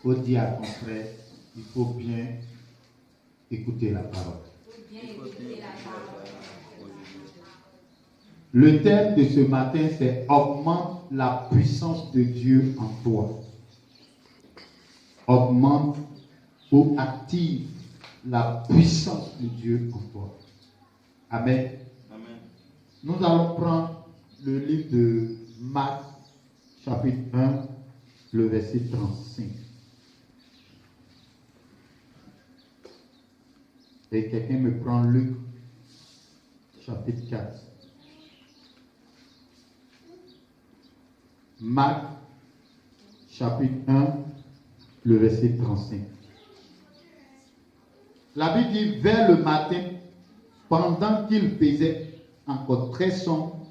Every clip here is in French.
faut dire à ton frère, il faut bien écouter la parole. Le thème de ce matin, c'est augmente la puissance de Dieu en toi. Augmente ou active la puissance de Dieu en toi. Amen. Amen. Nous allons prendre le livre de Marc, chapitre 1, le verset 35. Et quelqu'un me prend Luc, chapitre 4. Marc, chapitre 1, le verset 35. La Bible dit, vers le matin, pendant qu'il faisait encore très sombre,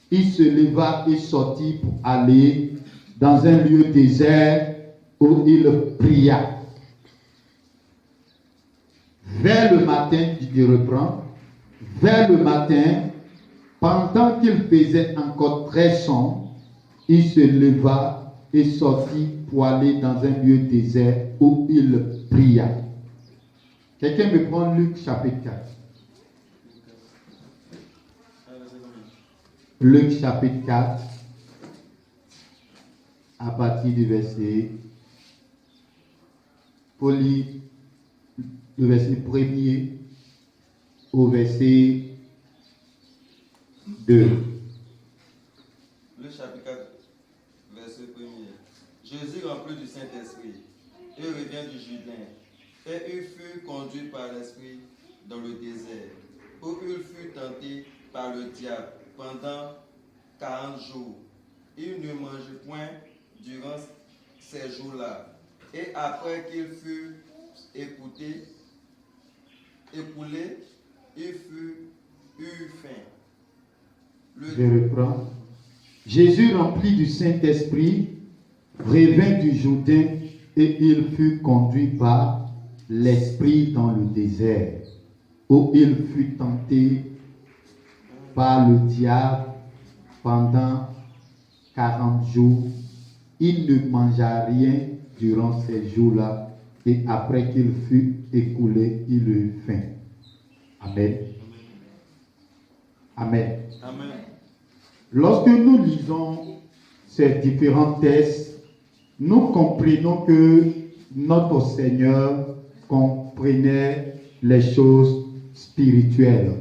il se leva et sortit pour aller dans un lieu désert où il pria. Vers le matin, je reprends, vers le matin, pendant qu'il faisait encore très sombre, il se leva et sortit pour aller dans un lieu désert où il pria. Quelqu'un me prend Luc chapitre 4. Luc chapitre 4, à partir du verset, pour lire le verset 1er au verset 2. Luc chapitre 4, verset 1er. Jésus rempli du Saint-Esprit et revient du Jourdain, et il fut conduit par l'Esprit dans le désert, où il fut tenté par le diable pendant 40 jours. Il ne mangeait point durant ces jours-là. Et après qu'il fut écoulé, il eut faim. Je reprends. Jésus rempli du Saint-Esprit revint du Jourdain et il fut conduit par l'Esprit dans le désert, où il fut tenté par le diable pendant 40 jours. Il ne mangea rien durant ces jours-là, et après qu'il fut écoulé, il eut faim. Amen. Amen. Amen. Lorsque nous lisons ces différents textes, nous comprenons que notre Seigneur comprenait les choses spirituelles.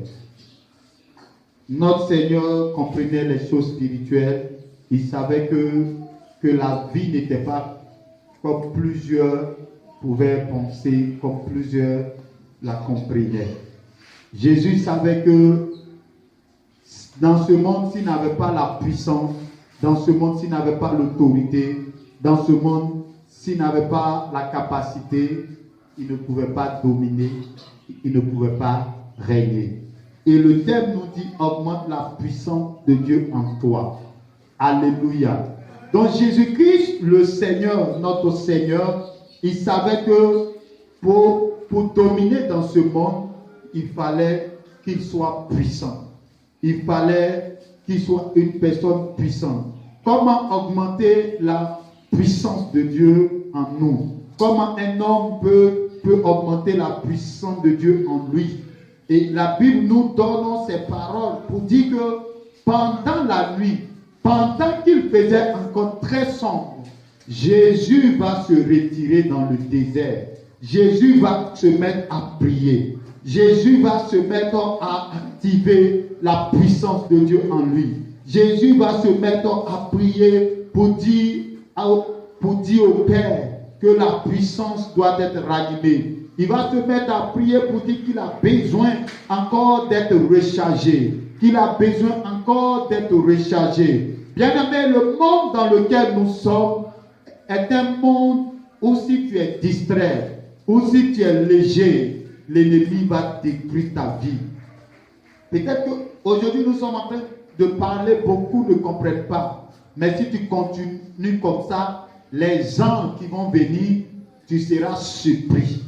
Notre Seigneur comprenait les choses spirituelles. Il savait que la vie n'était pas comme plusieurs pouvaient penser, comme plusieurs la comprenaient. Jésus savait que dans ce monde, s'il n'avait pas la puissance, dans ce monde, s'il n'avait pas l'autorité, dans ce monde, s'il n'avait pas la capacité, il ne pouvait pas dominer, il ne pouvait pas régner. Et le thème nous dit, augmente la puissance de Dieu en toi. Alléluia. Donc Jésus-Christ, le Seigneur, notre Seigneur, il savait que pour dominer dans ce monde, il fallait qu'il soit puissant. Il fallait qu'il soit une personne puissante. Comment augmenter la puissance de Dieu en nous? Comment un homme peut augmenter la puissance de Dieu en lui? Et la Bible nous donne ces paroles pour dire que pendant la nuit, pendant qu'il faisait encore très sombre, Jésus va se retirer dans le désert. Jésus va se mettre à prier. Jésus va se mettre à activer la puissance de Dieu en lui. Jésus va se mettre à prier pour dire au Père que la puissance doit être ranimée. Il va se mettre à prier pour dire qu'il a besoin encore d'être rechargé. Qu'il a besoin encore d'être rechargé. Bien-aimé, le monde dans lequel nous sommes est un monde où si tu es distrait, où si tu es léger, l'ennemi va détruire ta vie. Peut-être qu'aujourd'hui nous sommes en train de parler, beaucoup ne comprennent pas. Mais si tu continues comme ça, les gens qui vont venir, tu seras surpris.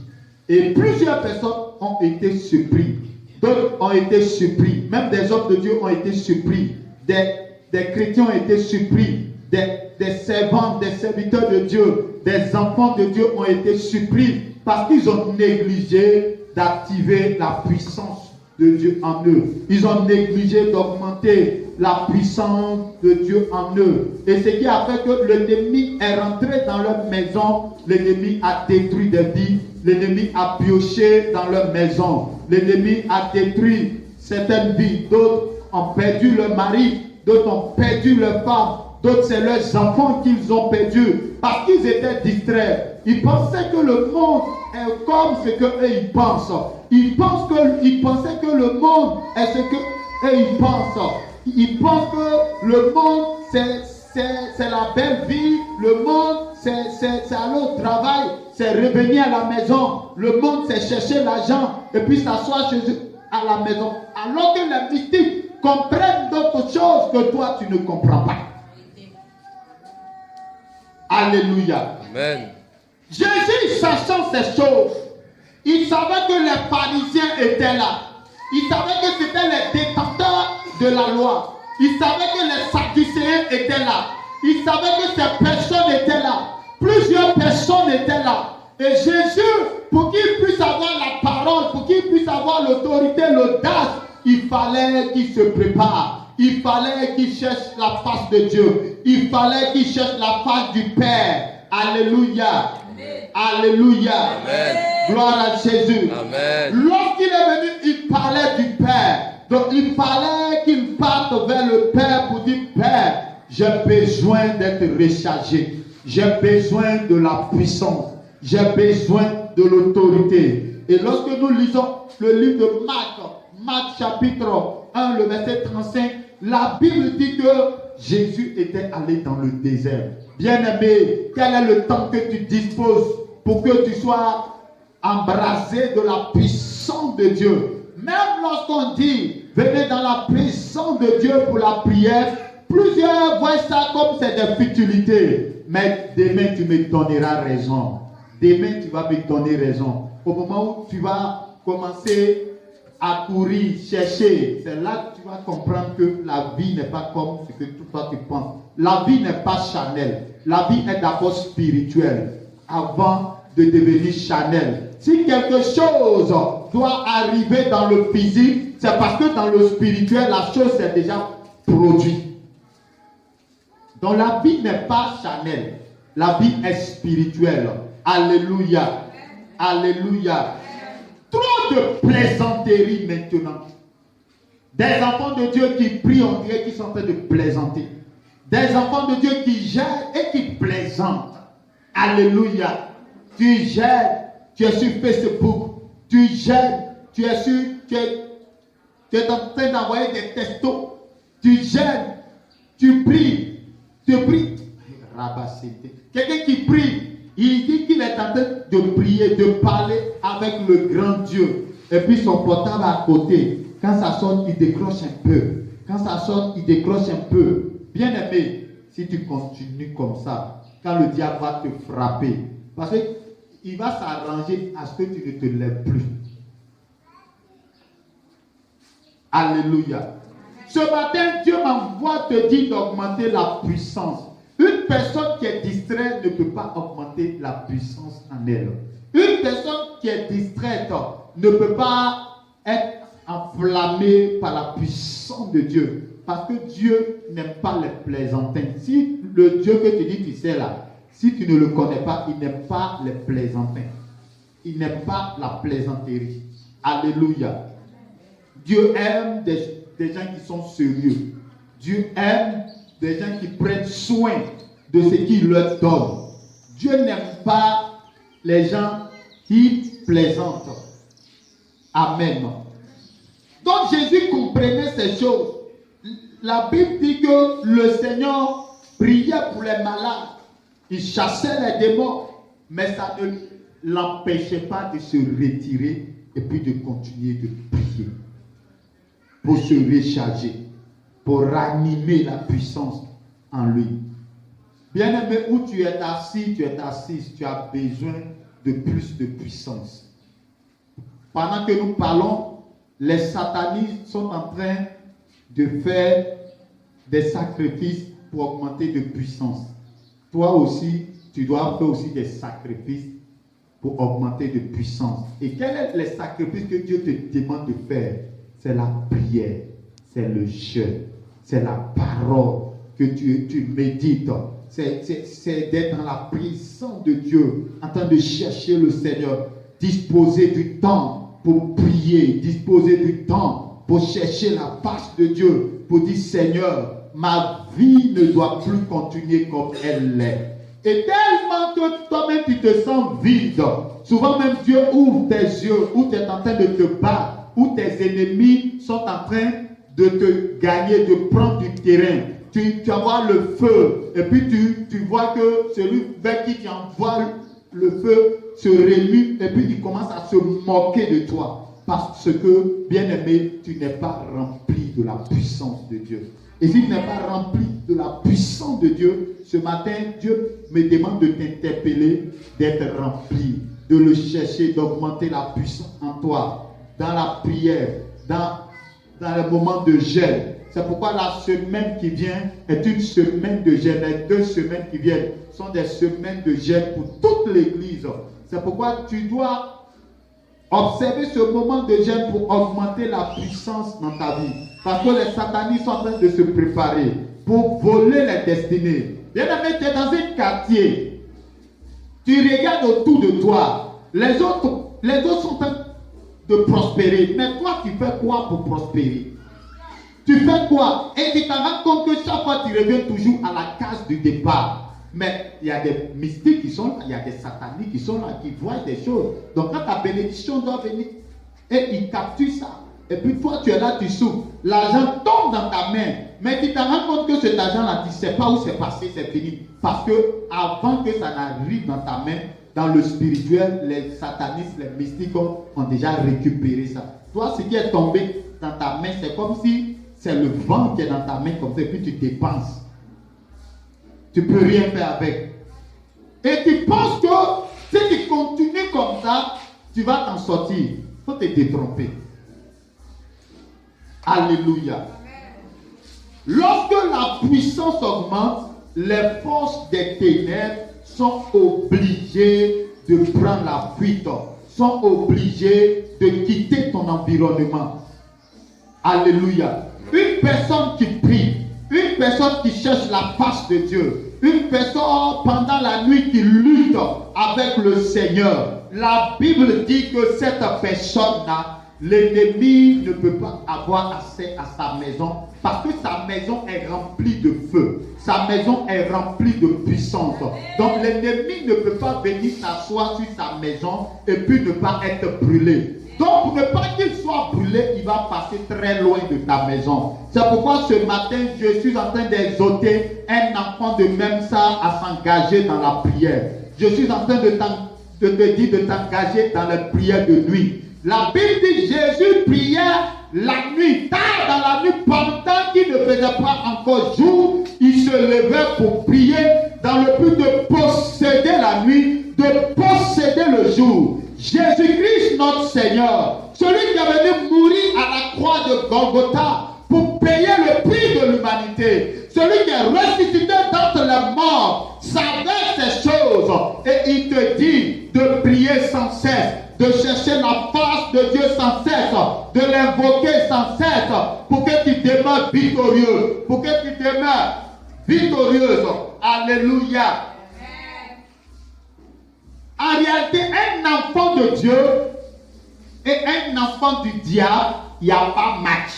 Et plusieurs personnes ont été surpris. D'autres ont été surpris. Même des hommes de Dieu ont été surpris. Des chrétiens ont été surpris. des servants, des serviteurs de Dieu, des enfants de Dieu ont été surpris parce qu'ils ont négligé d'activer la puissance de Dieu en eux. Ils ont négligé d'augmenter la puissance de Dieu en eux. Et ce qui a fait que l'ennemi est rentré dans leur maison, l'ennemi a détruit des vies, l'ennemi a pioché dans leur maison, l'ennemi a détruit certaines vies, d'autres ont perdu leur mari, d'autres ont perdu leur femme, d'autres c'est leurs enfants qu'ils ont perdus parce qu'ils étaient distraits. Ils pensaient que le monde est comme ce qu'eux ils pensent. Ils pensaient que le monde est ce qu'eux ils pensent. Ils pensent que le monde c'est la belle vie, le monde c'est aller au travail, c'est revenir à la maison, le monde c'est chercher l'argent et puis s'asseoir chez eux à la maison. Alors que les mystiques comprennent d'autres choses que toi tu ne comprends pas. Alléluia. Amen. Jésus, sachant ces choses, il savait que les pharisiens étaient là. Il savait que c'était les détenteurs de la loi. Il savait que les sadducéens étaient là. Il savait que ces personnes étaient là. Plusieurs personnes étaient là. Et Jésus, pour qu'il puisse avoir la parole, pour qu'il puisse avoir l'autorité, l'audace, il fallait qu'il se prépare. Il fallait qu'il cherche la face de Dieu. Il fallait qu'il cherche la face du Père. Alléluia. Amen. Alléluia. Amen. Gloire à Jésus. Amen. Lorsqu'il est venu, il parlait du Père. Donc il fallait qu'il parte vers le Père pour dire, Père, j'ai besoin d'être rechargé. J'ai besoin de la puissance. J'ai besoin de l'autorité. Et lorsque nous lisons le livre de Marc chapitre 1, le verset 35, la Bible dit que Jésus était allé dans le désert. Bien-aimé, quel est le temps que tu disposes pour que tu sois embrasé de la puissance de Dieu? Même lorsqu'on dit, venez dans la puissance de Dieu pour la prière, plusieurs voient ça comme c'est des futilités. Mais demain, tu me donneras raison. Demain, tu vas me donner raison. Au moment où tu vas commencer à courir, chercher, c'est là que tu vas comprendre que la vie n'est pas comme ce que toi tu penses. La vie n'est pas charnelle. La vie est d'abord spirituelle avant de devenir charnelle. Si quelque chose doit arriver dans le physique, c'est parce que dans le spirituel, la chose est déjà produite. Donc la vie n'est pas charnelle. La vie est spirituelle. Alléluia. Alléluia. Trop de plaisanteries maintenant. Des enfants de Dieu qui prient, on dirait qu'ils sont en train de plaisanter. Des enfants de Dieu qui gèrent et qui plaisantent. Alléluia. Tu gères, tu es sur Facebook, tu gères, tu es en train d'envoyer des textos. Tu gères, tu pries. Quelqu'un qui prie, il dit qu'il est en train de prier, de parler avec le grand Dieu. Et puis son portable à côté. Quand ça sonne, il décroche un peu. Quand ça sonne, il décroche un peu. Bien aimé, si tu continues comme ça, quand le diable va te frapper, parce qu'il va s'arranger à ce que tu ne te lèves plus. Alléluia. Ce matin, Dieu m'envoie te dire d'augmenter la puissance. Une personne qui est distraite ne peut pas augmenter la puissance en elle. Une personne qui est distraite ne peut pas être enflammée par la puissance de Dieu. Parce que Dieu n'aime pas les plaisantins. Si le Dieu que tu dis tu sais là, si tu ne le connais pas, il n'aime pas les plaisantins. Il n'aime pas la plaisanterie. Alléluia. Dieu aime des gens qui sont sérieux. Dieu aime des gens qui prennent soin de ce qu'il leur donne. Dieu n'aime pas les gens qui plaisantent. Amen. Donc Jésus comprenait ces choses. La Bible dit que le Seigneur priait pour les malades. Il chassait les démons. Mais ça ne l'empêchait pas de se retirer et puis de continuer de prier. Pour se recharger. Pour ranimer la puissance en lui. Bien-aimé, où tu es assis, tu es assise, tu as besoin de plus de puissance. Pendant que nous parlons, les satanistes sont en train de faire des sacrifices pour augmenter de puissance. toi aussi, tu dois faire aussi des sacrifices pour augmenter de puissance. Et quel est le sacrifice que Dieu te demande de faire? C'est la prière, c'est le jeûne, c'est la parole que tu médites. C'est d'être dans la présence de Dieu, en train de chercher le Seigneur, disposer du temps pour prier, disposer du temps pour chercher la face de Dieu, pour dire Seigneur, ma vie ne doit plus continuer comme elle l'est. Et tellement que toi-même tu te sens vide, souvent même Dieu ouvre tes yeux, où tu es en train de te battre, où tes ennemis sont en train de te gagner, de prendre du terrain. Tu envoies le feu, et puis tu vois que celui vers qui tu envoies le feu se remue, et puis il commence à se moquer de toi. Parce que, bien-aimé, tu n'es pas rempli de la puissance de Dieu. Et si tu n'es pas rempli de la puissance de Dieu, ce matin, Dieu me demande de t'interpeller, d'être rempli, de le chercher, d'augmenter la puissance en toi, dans la prière, dans le moment de jeûne. C'est pourquoi la semaine qui vient est une semaine de jeûne. Les 2 semaines qui viennent sont des semaines de jeûne pour toute l'Église. C'est pourquoi tu dois observer ce moment de jeûne pour augmenter la puissance dans ta vie. Parce que les satanistes sont en train de se préparer pour voler les destinées. Bien-aimé, tu es dans un quartier. Tu regardes autour de toi. Les autres sont en train de prospérer. Mais toi, tu fais quoi pour prospérer? Tu fais quoi? Et tu t'en rends compte que chaque fois, tu reviens toujours à la case du départ. Mais il y a des mystiques qui sont là, il y a des sataniques qui sont là, qui voient des choses. Donc quand ta bénédiction doit venir, et ils capturent ça. Et puis toi, tu es là, tu souffres. L'argent tombe dans ta main. Mais tu t'en rends compte que cet argent-là, tu ne sais pas où c'est passé, c'est fini. Parce que avant que ça n'arrive dans ta main, dans le spirituel, les satanistes, les mystiques ont déjà récupéré ça. Toi, ce qui est tombé dans ta main, c'est comme si c'est le vent qui est dans ta main comme ça, et puis tu dépenses. Tu ne peux rien faire avec. Et tu penses que si tu continues comme ça, tu vas t'en sortir. Il faut te détromper. Alléluia. Lorsque la puissance augmente, les forces des ténèbres sont obligées de prendre la fuite, sont obligées de quitter ton environnement. Alléluia. Une personne qui prie, une personne qui cherche la face de Dieu, une personne pendant la nuit qui lutte avec le Seigneur, la Bible dit que cette personne-là, l'ennemi ne peut pas avoir accès à sa maison parce que sa maison est remplie de feu. Sa maison est remplie de puissance. Donc l'ennemi ne peut pas venir s'asseoir sur sa maison et puis ne pas être brûlé. Donc pour ne pas qu'il soit brûlé, il va passer très loin de ta maison. C'est pourquoi ce matin, je suis en train d'exhorter un enfant de même ça à s'engager dans la prière. Je suis en train de te dire de t'engager dans la prière de nuit. La Bible dit Jésus priait la nuit, tard dans la nuit, pendant qu'il ne faisait pas encore jour, il se levait pour prier dans le but de posséder la nuit, de posséder le jour. Jésus-Christ, notre Seigneur, celui qui est venu mourir à la croix de Golgotha pour payer le prix de l'humanité, celui qui est ressuscité d'entre les morts, savait ces choses et il te dit de prier sans cesse, de chercher la face de Dieu sans cesse, de l'invoquer sans cesse pour que tu demeures victorieux, pour que tu demeures victorieuse. Alléluia. En réalité, un enfant de Dieu et un enfant du diable, il n'y a pas match.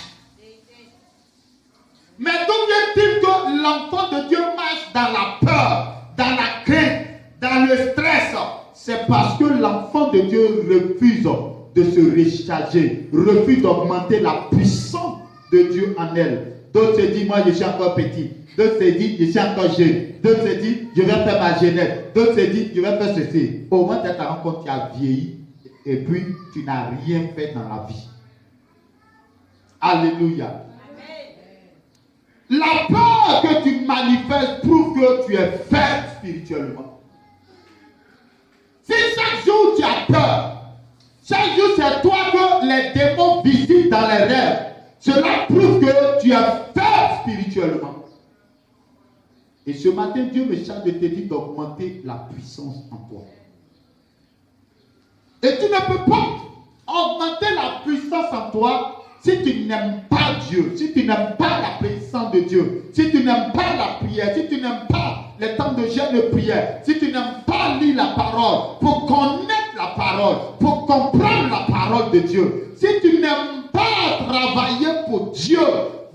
Mais d'où vient-il que l'enfant de Dieu marche dans la peur, dans la crainte, dans le stress? C'est parce que l'enfant de Dieu refuse de se recharger, refuse d'augmenter la puissance de Dieu en elle. D'autres se disent, moi je suis encore petit. D'autres se disent, je suis encore jeune. D'autres se disent, je vais faire ma jeunesse. D'autres se disent, je vais faire ceci. Au moins, tu te rends compte, tu as vieilli et puis tu n'as rien fait dans la vie. Alléluia. La peur que tu manifestes prouve que tu es faible spirituellement. Si chaque jour tu as peur, chaque jour c'est toi que les démons visitent dans les rêves, cela prouve que tu es faible spirituellement. Et ce matin, Dieu me charge de te dire d'augmenter la puissance en toi. Et tu ne peux pas augmenter la puissance en toi si tu n'aimes pas Dieu, si tu n'aimes pas la puissance de Dieu, si tu n'aimes pas la prière, si tu n'aimes pas les temps de jeûne et de prière, si tu n'aimes pas lire la parole, pour connaître la parole, pour comprendre la parole de Dieu, si tu n'aimes pas travailler pour Dieu,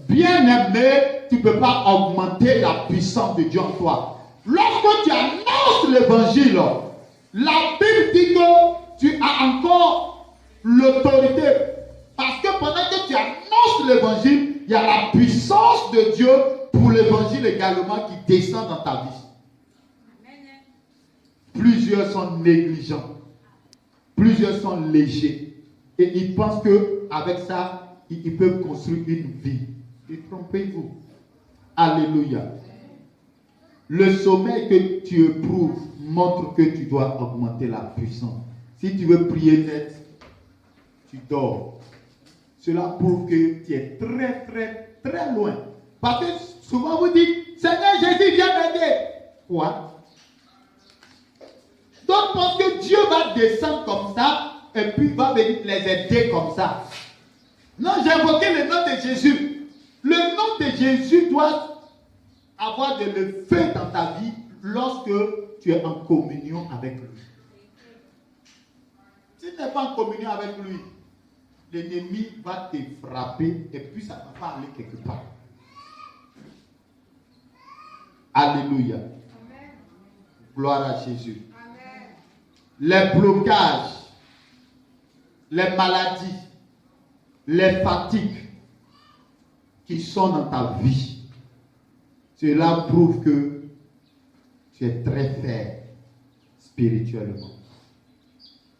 bien-aimé, tu ne peux pas augmenter la puissance de Dieu en toi. Lorsque tu annonces l'évangile, la Bible dit que tu as encore l'autorité. Parce que pendant que tu annonces l'évangile, il y a la puissance de Dieu pour l'évangile également qui descend dans ta vie. Plusieurs sont négligents. Plusieurs sont légers. Et ils pensent qu'avec ça, ils peuvent construire une vie. Et trompez-vous. Alléluia. Le sommeil que tu éprouves montre que tu dois augmenter la puissance. Si tu veux prier net, tu dors. Cela prouve que tu es très, très, très loin. Parce que souvent vous dites, Seigneur Jésus, viens m'aider. Quoi? Donc parce que Dieu va descendre comme ça, et puis va venir les aider comme ça. Non, j'ai invoqué le nom de Jésus. Le nom de Jésus doit avoir de le feu dans ta vie lorsque tu es en communion avec lui. Si tu n'es pas en communion avec lui, l'ennemi va te frapper et puis ça ne va pas aller quelque part. Alléluia. Amen. Gloire à Jésus. Amen. Les blocages, les maladies, les fatigues qui sont dans ta vie, cela prouve que tu es très faible spirituellement.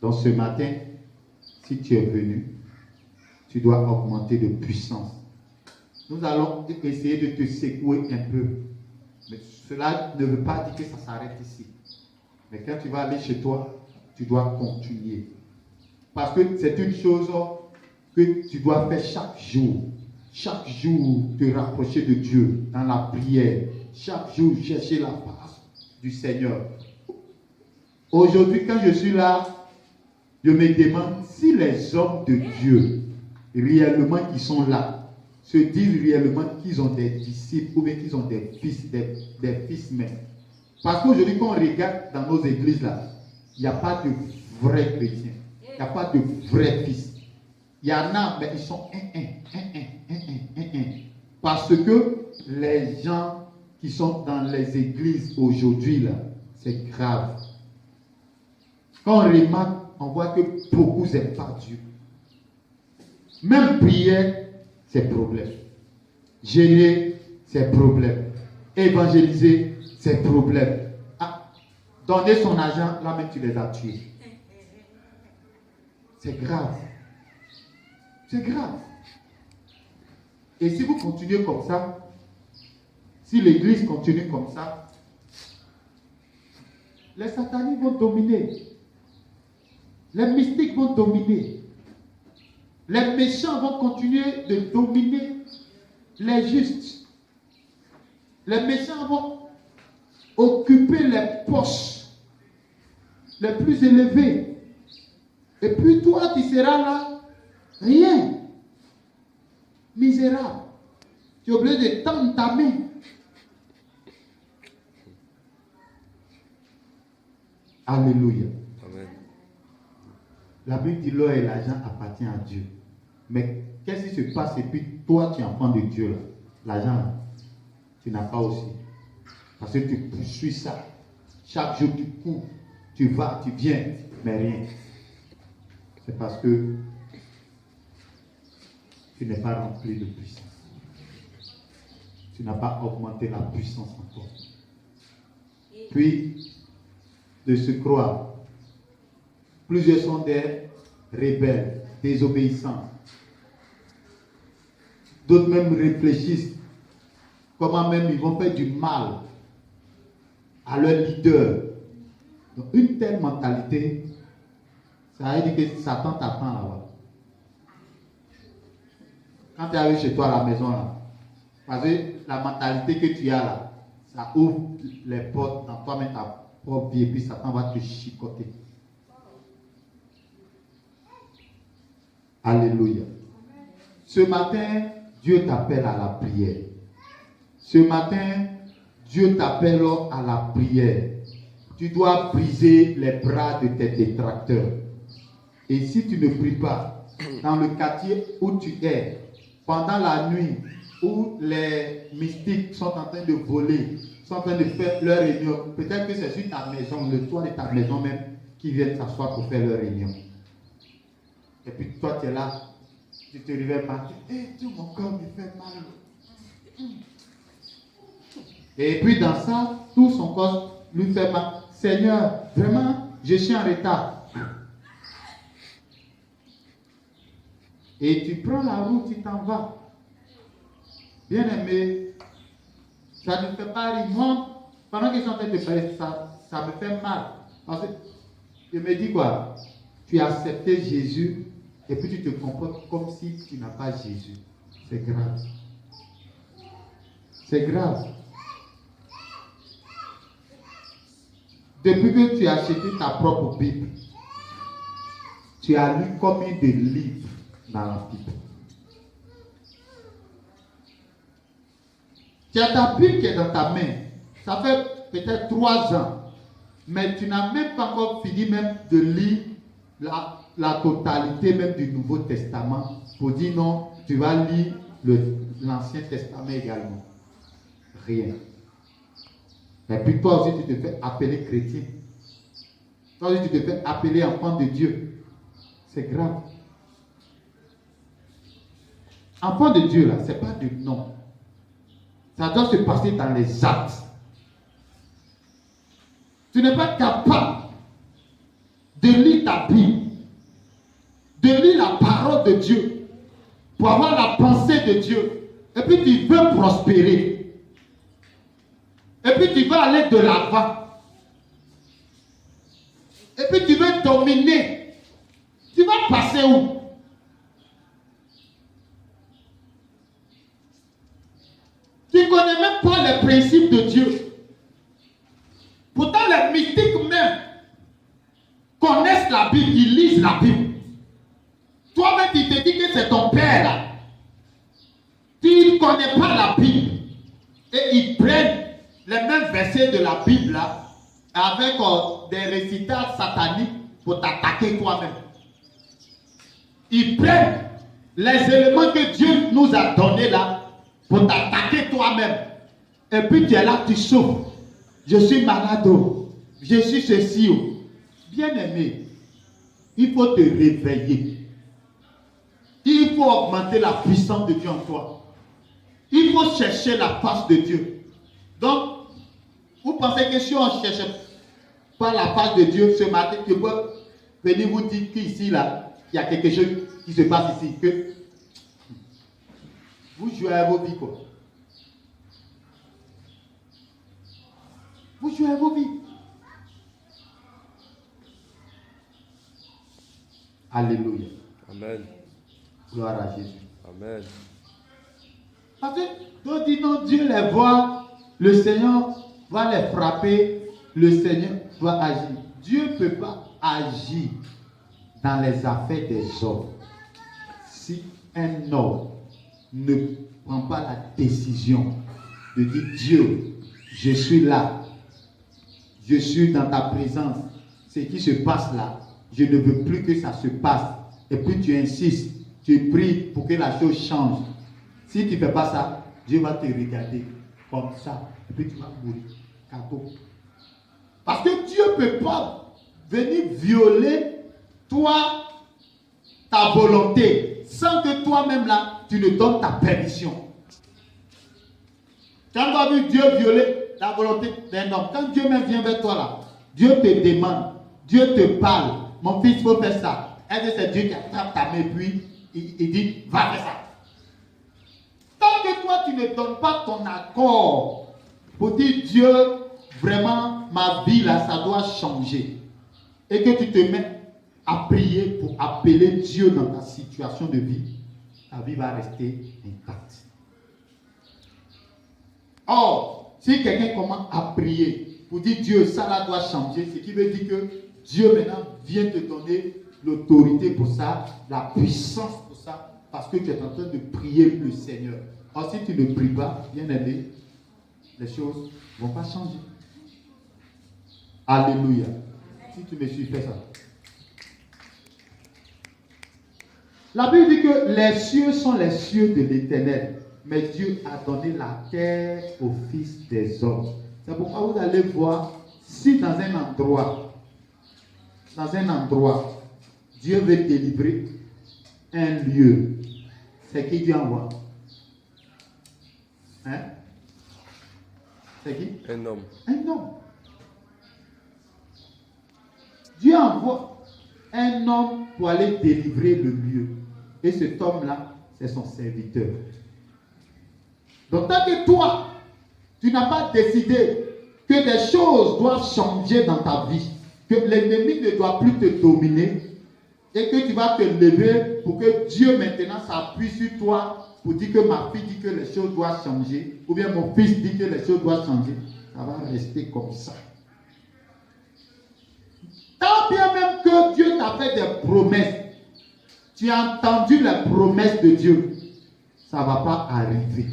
Donc ce matin, si tu es venu, tu dois augmenter de puissance. Nous allons essayer de te secouer un peu. Mais cela ne veut pas dire que ça s'arrête ici. Mais quand tu vas aller chez toi, tu dois continuer. Parce que c'est une chose que tu dois faire chaque jour. Chaque jour, te rapprocher de Dieu dans la prière. Chaque jour, chercher la face du Seigneur. Aujourd'hui, quand je suis là, je me demande si les hommes de Dieu, réellement qui sont là, se disent réellement qu'ils ont des disciples ou bien qu'ils ont des fils même. Parce qu'aujourd'hui, quand on regarde dans nos églises là, il n'y a pas de vrais chrétiens. Il n'y a pas de vrais fils. Il y en a, mais ils sont parce que les gens qui sont dans les églises aujourd'hui là, c'est grave. Quand on remarque, on voit que beaucoup n'aiment pas Dieu. Même prière, c'est problème. Gêner, c'est problème. Évangéliser, c'est problème. Ah, donner son argent, là même tu les as tués. C'est grave. C'est grave. Et si vous continuez comme ça, si l'église continue comme ça, les sataniques vont dominer. Les mystiques vont dominer. Les méchants vont continuer de dominer les justes. Les méchants vont occuper les postes les plus élevés. Et puis toi, tu seras là, rien. Misérable. Tu es obligé de t'entamer. Alléluia. Amen. La Bible dit l'or et l'argent appartiennent à Dieu. Mais qu'est-ce qui se passe et puis toi tu es enfant de Dieu là? L'argent, tu n'as pas aussi. Parce que tu poursuis ça. Chaque jour tu cours, tu vas, tu viens, mais rien. C'est parce que tu n'es pas rempli de puissance. Tu n'as pas augmenté la puissance encore. Puis, de se croire, plusieurs sont des rebelles, désobéissants. D'autres même réfléchissent comment même ils vont faire du mal à leur leader. Donc, une telle mentalité, ça veut dire que Satan t'attend là-bas. Quand tu arrives chez toi à la maison, là, parce que la mentalité que tu as là, ça ouvre les portes dans toi-même, ta propre vie, et puis Satan va te chicoter. Alléluia. Ce matin, Dieu t'appelle à la prière. Ce matin, Dieu t'appelle à la prière. Tu dois briser les bras de tes détracteurs. Et si tu ne pries pas, dans le quartier où tu es, pendant la nuit, où les mystiques sont en train de voler, sont en train de faire leur réunion, peut-être que c'est sur ta maison, le toit de ta maison même, qui viennent s'asseoir pour faire leur réunion. Et puis toi, tu es là, tu te réveilles pas, tout mon corps me fait mal. Et puis dans ça, tout son corps lui fait mal. Seigneur, vraiment, je suis en retard. Et tu prends la route, tu t'en vas. Bien-aimé, ça ne fait pas rire. Moi, pendant que je suis en train de faire ça me fait mal. Parce que je me dis quoi? Tu as accepté Jésus et puis tu te comportes comme si tu n'as pas Jésus. C'est grave. C'est grave. Depuis que tu as acheté ta propre Bible, tu as lu combien de livres dans la Bible? Tu as ta Bible qui est dans ta main. Ça fait peut-être 3 ans. Mais tu n'as même pas encore fini même de lire la totalité même du Nouveau Testament. Pour dire non, tu vas lire l'Ancien Testament également. Rien. Et puis toi aussi tu te fais appeler chrétien. Toi aussi tu te fais appeler enfant de Dieu. C'est grave. Enfant de Dieu là, c'est pas du nom. Ça doit se passer dans les actes. Tu n'es pas capable de lire ta Bible, de lire la parole de Dieu, pour avoir la pensée de Dieu. Et puis tu veux prospérer. Et puis tu veux aller de l'avant. Et puis tu veux dominer. Tu vas passer où? Tu ne connais même pas les principes de Dieu. Pourtant, les mystiques même connaissent la Bible, ils lisent la Bible. Toi-même, tu te dis que c'est ton père là. Tu ne connais pas la Bible. Et ils prennent les mêmes versets de la Bible là, avec des récitations sataniques pour t'attaquer toi-même. Ils prennent les éléments que Dieu nous a donnés là, pour t'attaquer toi-même. Et puis tu es là, tu souffres. Je suis malade. Je suis ceci. Bien-aimé, il faut te réveiller. Il faut augmenter la puissance de Dieu en toi. Il faut chercher la face de Dieu. Donc, vous pensez que si on ne cherche pas la face de Dieu ce matin, je peux venir vous dire qu'ici, là, il y a quelque chose qui se passe ici. Que vous jouez à vos vies, quoi. Vous jouez à vos vies. Alléluia. Amen. Gloire à Jésus. Amen. Parce que d'autres disent non, Dieu les voit, le Seigneur va les frapper, le Seigneur va agir. Dieu ne peut pas agir dans les affaires des hommes si un homme ne prend pas la décision de dire Dieu, je suis là, je suis dans ta présence, ce qui se passe là, je ne veux plus que ça se passe. Et puis tu insistes, tu pries pour que la chose change. Si tu ne fais pas ça, Dieu va te regarder comme ça, et puis tu vas mourir. Parce que Dieu ne peut pas venir violer toi, ta volonté, sans que toi-même là, tu ne donnes ta permission. Quand tu as vu Dieu violer la volonté d'un homme, quand Dieu même vient vers toi là, Dieu te demande, Dieu te parle, mon fils, il faut faire ça. Est-ce que c'est Dieu qui attrape ta main puis il dit, va faire ça. Tant que toi tu ne donnes pas ton accord pour dire Dieu, vraiment ma vie là, ça doit changer. Et que tu te mets à prier pour appeler Dieu dans ta situation de vie, ta vie va rester intacte. Or, Si quelqu'un commence à prier pour dire Dieu, ça là doit changer, ce qui veut dire que Dieu maintenant vient te donner l'autorité pour ça, la puissance pour ça, parce que tu es en train de prier le Seigneur. Or, si tu ne pries pas, bien aimé, les choses ne vont pas changer. Alléluia. Si tu me suis, fais ça. La Bible dit que les cieux sont les cieux de l'Éternel, mais Dieu a donné la terre aux fils des hommes. C'est pourquoi vous allez voir, si dans un endroit, Dieu veut délivrer un lieu, c'est qui Dieu envoie? Hein? C'est qui? Un homme. Un homme. Dieu envoie un homme pour aller délivrer le lieu. Et cet homme-là, c'est son serviteur. Donc, tant que toi, tu n'as pas décidé que des choses doivent changer dans ta vie, que l'ennemi ne doit plus te dominer, et que tu vas te lever pour que Dieu maintenant s'appuie sur toi pour dire que ma fille dit que les choses doivent changer, ou bien mon fils dit que les choses doivent changer, ça va rester comme ça. Tant bien même que Dieu t'a fait des promesses, tu as entendu les promesses de Dieu, ça ne va pas arriver.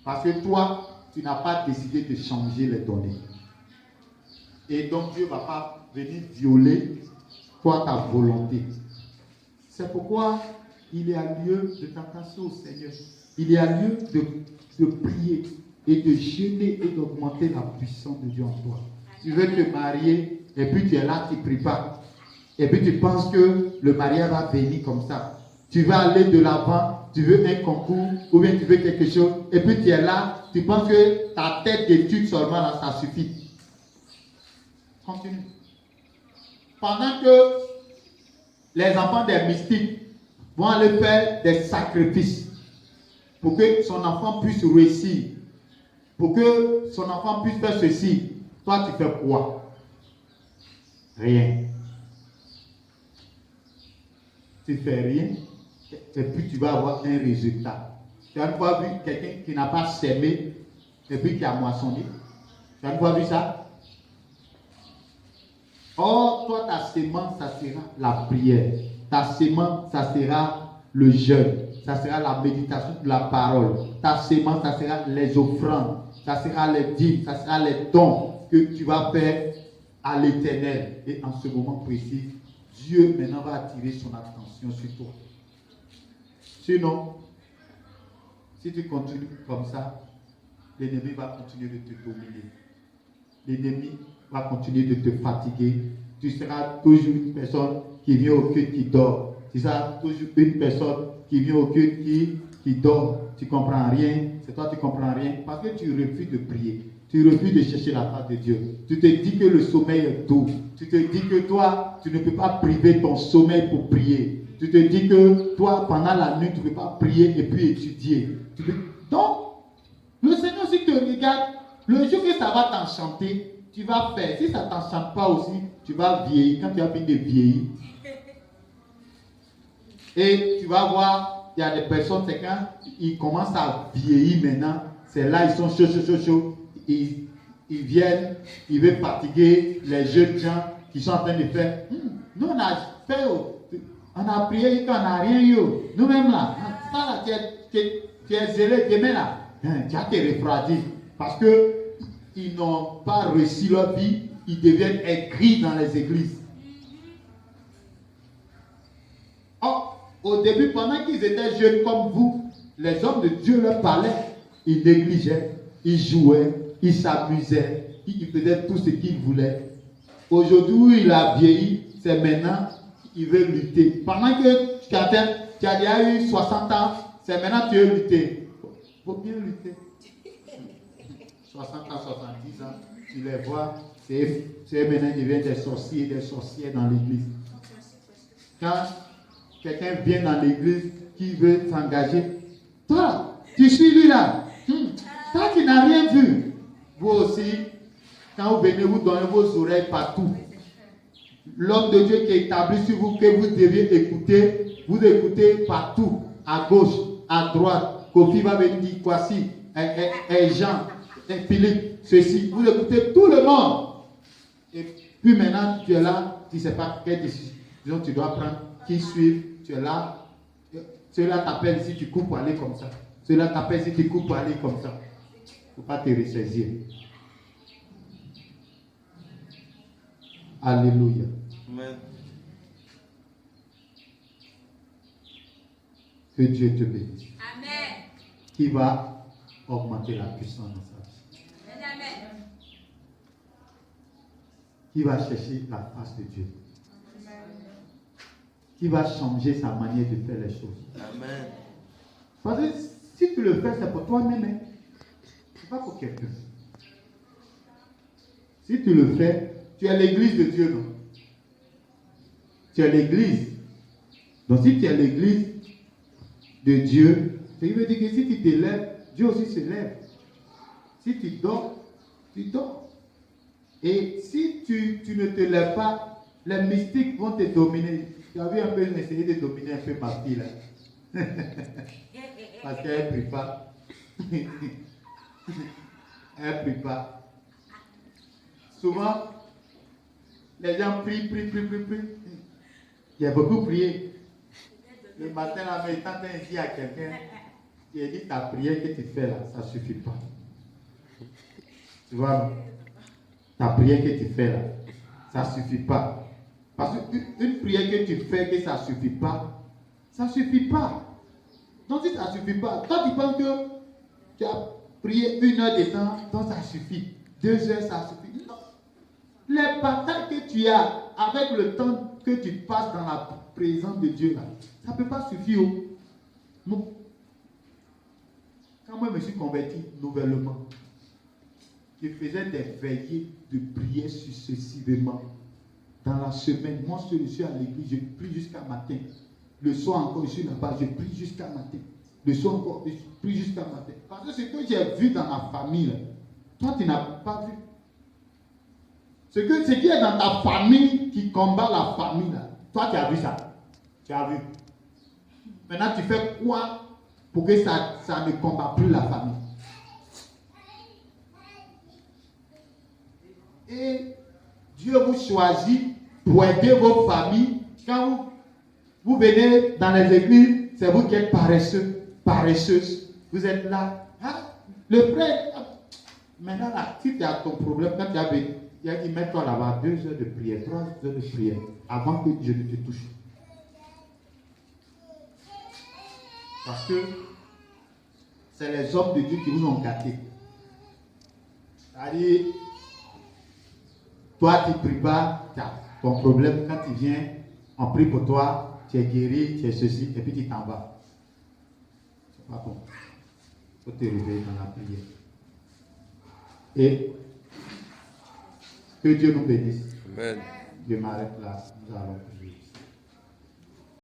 Parce que toi, tu n'as pas décidé de changer les données. Et donc Dieu ne va pas venir violer toi ta volonté. C'est pourquoi il y a lieu de t'attacher au Seigneur. Il y a lieu de prier et de jeûner et d'augmenter la puissance de Dieu en toi. Tu veux te marier et puis tu es là, tu ne pries pas. Et puis tu penses que le mariage va venir comme ça. Tu vas aller de l'avant, tu veux un concours ou bien tu veux quelque chose. Et puis tu es là, tu penses que ta tête d'étude seulement là, ça suffit. Continue. Pendant que les enfants des mystiques vont aller faire des sacrifices pour que son enfant puisse réussir, pour que son enfant puisse faire ceci, toi tu fais quoi? Rien. Tu fais rien et puis tu vas avoir un résultat. Tu as une fois vu quelqu'un qui n'a pas semé et puis qui a moissonné? Tu as une fois vu ça? Or, toi, ta sémence, ça sera la prière. Ta sémence, ça sera le jeûne. Ça sera la méditation de la parole. Ta sémence, ça sera les offrandes. Ça sera les dîmes. Ça sera les dons que tu vas faire à l'Éternel. Et en ce moment précis, Dieu maintenant va attirer son attention sur toi. Sinon, si tu continues comme ça, l'ennemi va continuer de te dominer. L'ennemi va continuer de te fatiguer. Tu seras toujours une personne qui vient au culte qui dort. Tu seras toujours une personne qui vient au culte qui dort. Tu ne comprends rien. C'est toi qui ne comprends rien. Parce que tu refuses de prier. Tu refuses de chercher la face de Dieu. Tu te dis que le sommeil est doux. Tu te dis que toi, tu ne peux pas priver ton sommeil pour prier. Tu te dis que toi, pendant la nuit, tu ne peux pas prier et puis étudier. Donc, le Seigneur, si tu regardes, le jour que ça va t'enchanter, tu vas faire. Si ça ne t'enchante pas aussi, tu vas vieillir. Quand tu as fini de vieillir, et tu vas voir, il y a des personnes, c'est quand ils commencent à vieillir maintenant, c'est là, ils sont chauds. Ils viennent, ils veulent fatiguer les jeunes gens qui sont en train de faire. Nous, on a fait, on a prié qu'on n'a rien eu. Nous-mêmes là, ça là, tu es zélé, demain là, tu as été refroidi. Parce qu'ils n'ont pas réussi leur vie, ils deviennent aigris dans les églises. Or, au début, pendant qu'ils étaient jeunes comme vous, les hommes de Dieu leur parlaient, ils négligeaient, ils jouaient, ils s'amusaient, ils faisaient tout ce qu'ils voulaient. Aujourd'hui, il a vieilli, c'est maintenant qu'il veut lutter. Pendant que tu as déjà eu 60 ans, c'est maintenant que tu veux lutter. Il faut bien lutter. 60 ans, 70 ans, tu les vois, c'est maintenant qu'ils deviennent des sorciers, des sorcières dans l'église. Quand quelqu'un vient dans l'église qui veut s'engager, toi, tu suis lui là. Toi qui n'as rien vu. Vous aussi, quand vous venez, vous donnez vos oreilles partout. L'homme de Dieu qui est établi sur vous, que vous deviez écouter, vous écoutez partout, à gauche, à droite. Kofi va venir dire, voici, et Jean, et Philippe, ceci. Vous écoutez tout le monde. Et puis maintenant, tu es là, tu ne sais pas quelle décision tu dois prendre, qui suivre, tu es là. Celui-là t'appelle ici, tu coupes pour aller comme ça. Celui-là t'appelle ici, tu coupes pour aller comme ça. Il ne faut pas te ressaisir. Alléluia. Amen. Que Dieu te bénisse. Amen. Qui va augmenter la puissance dans sa vie. Amen. Qui va chercher la face de Dieu. Qui va changer sa manière de faire les choses. Amen. Parce que si tu le fais, c'est pour toi-même. Hein. Ce n'est pas pour quelqu'un. Si tu le fais, tu es l'église de Dieu, non? Tu es l'église. Donc si tu es l'église de Dieu, ça veut dire que si tu te lèves, Dieu aussi se lève. Si tu dors, tu dors. Et si tu ne te lèves pas, les mystiques vont te dominer. Tu as vu un peu, essayer de dominer un peu ma fille là. Parce qu'elle ne prie pas. Elle ne prie pas. Souvent, les gens prient. Il y a beaucoup prié. Le matin, là, mais quand tu dit à quelqu'un, tu as dit ta prière que tu fais là, ça ne suffit pas. Tu vois, ta prière que tu fais là, ça ne suffit pas. Parce qu'une prière que tu fais que ça ne suffit pas, ça ne suffit pas. Donc si ça ne suffit pas, toi tu penses que tu as prié 1 heure de temps, donc ça suffit. 2 heures, ça suffit. Non. Les batailles que tu as avec le temps que tu passes dans la présence de Dieu là, ça ne peut pas suffire. Non. Quand moi je me suis converti nouvellement, je faisais des veillées de prière successivement. Dans la semaine, moi je suis à l'église, je prie jusqu'à matin. Le soir encore, je suis là-bas, je prie jusqu'à matin. Le soir encore, je prie jusqu'à matin. Parce que ce que j'ai vu dans ma famille, là, toi tu n'as pas vu. Ce qui est dans ta famille qui combat la famille, là, toi tu as vu ça. Tu as vu. Maintenant tu fais quoi pour que ça ne combat plus la famille? Et Dieu vous choisit pour aider vos familles. Quand vous venez dans les églises, c'est vous qui êtes paresseux, paresseuse. Vous êtes là. Ah, le frère, maintenant là, si tu as ton problème, quand tu as venu, il a dit mets-toi là-bas 2 heures de prière, 3 heures de prière, avant que Dieu ne te touche. Parce que c'est les hommes de Dieu qui vous ont gâtés. C'est-à-dire, toi, tu ne pries pas, ton problème, quand tu viens, on prie pour toi, tu es guéri, tu es ceci, et puis tu t'en vas. C'est pas bon. Il faut te réveiller dans la prière. Et que Dieu nous bénisse. Amen. Je m'arrête là, nous allons prier.